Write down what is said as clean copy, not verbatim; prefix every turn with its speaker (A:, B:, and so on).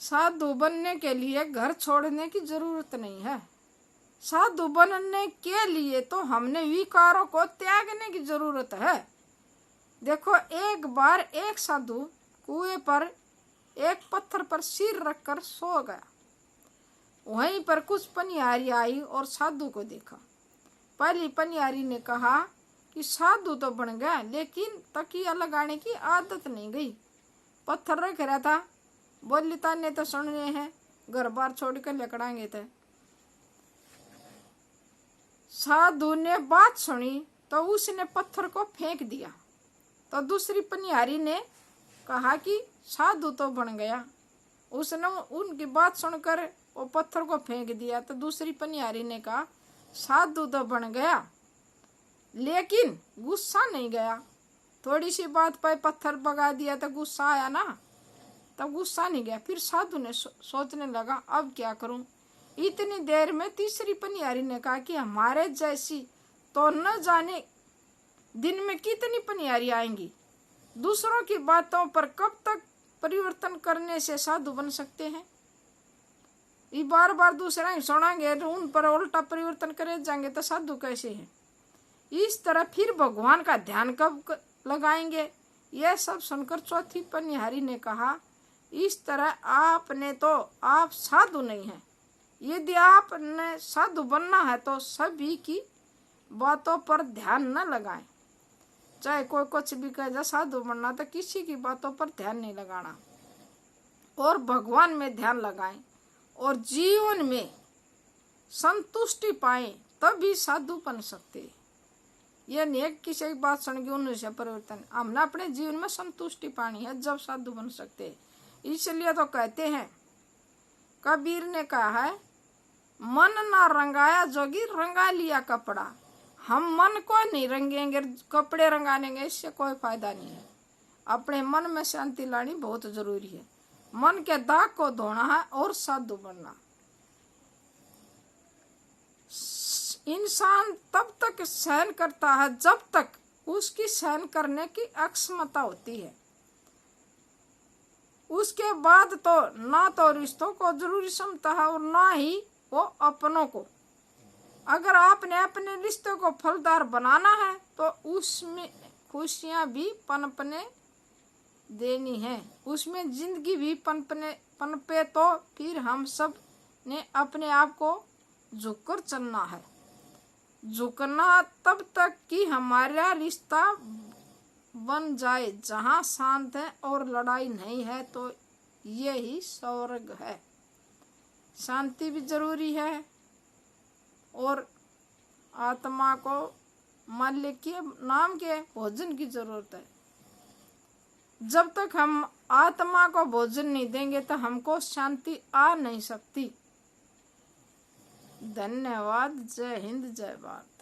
A: साधु बनने के लिए घर छोड़ने की जरूरत नहीं है। साधु बनने के लिए तो हमने विकारों को त्यागने की जरूरत है। देखो, एक बार एक साधु कुएं पर एक पत्थर पर सिर रखकर सो गया। वहीं पर कुछ पनियारी आई और साधु को देखा। पहली पनियारी ने कहा कि साधु तो बन गया, लेकिन तकिया लगाने की आदत नहीं गई। पत्थर रख रहा था, बोली ताने तो सुनने हैं, घर बार छोड़ कर लकड़ाएंगे थे। साधु ने बात सुनी तो उसने पत्थर को फेंक दिया। तो दूसरी पनियारी ने कहा कि साधु तो बन गया। उसने उनकी बात सुनकर वो पत्थर को फेंक दिया। तो दूसरी पनियारी ने कहा साधु तो बन गया, लेकिन गुस्सा नहीं गया। थोड़ी सी बात पर पत्थर भगा दिया तो गुस्सा आया ना, तब गुस्सा नहीं गया। फिर साधु ने सोचने लगा, अब क्या करूं। इतनी देर में तीसरी पनियारी ने कहा कि हमारे जैसी तो न जाने दिन में कितनी पनियारी आएंगी। दूसरों की बातों पर कब तक परिवर्तन करने से साधु बन सकते हैं। ये बार बार दूसरा ही सुनाएंगे, उन पर उल्टा परिवर्तन करे जाएंगे तो साधु कैसे हैं। इस तरह फिर भगवान का ध्यान कब लगाएंगे। यह सब सुनकर चौथी पनिहारी ने कहा, इस तरह आपने तो आप साधु नहीं हैं। यदि आपने साधु बनना है तो सभी की बातों पर ध्यान न लगाएं। चाहे कोई कुछ भी कहे, जा साधु बनना तो किसी की बातों पर ध्यान नहीं लगाना और भगवान में ध्यान लगाएं और जीवन में संतुष्टि पाएं, तभी साधु बन सकते। यह नहीं किसी की बात सुन के उनसे परिवर्तन। हमने अपने जीवन में संतुष्टि पानी है, जब साधु बन सकते। इसलिए तो कहते हैं, कबीर ने कहा है, मन ना रंगाया जोगी रंगा लिया कपड़ा। हम मन को नहीं रंगेंगे, कपड़े रंगानेंगे, इससे कोई फायदा नहीं है। अपने मन में शांति लानी बहुत जरूरी है। मन के दाग को धोना है और साधु बनना। इंसान तब तक सहन करता है जब तक उसकी सहन करने की अक्षमता होती है। उसके बाद तो ना तो रिश्तों को जरूरी समझता है और ना ही वो अपनों को। अगर आपने अपने रिश्ते को फलदार बनाना है तो उसमें खुशियां भी पनपने देनी है, उसमें जिंदगी भी पनपे तो फिर हम सब ने अपने आप को झुककर चलना है। झुकना तब तक कि हमारा रिश्ता बन जाए जहाँ शांत है और लड़ाई नहीं है, तो यही स्वर्ग है। शांति भी जरूरी है और आत्मा को मालिक के नाम के भोजन की जरूरत है। जब तक हम आत्मा को भोजन नहीं देंगे तो हमको शांति आ नहीं सकती। धन्यवाद। जय हिंद, जय भारत।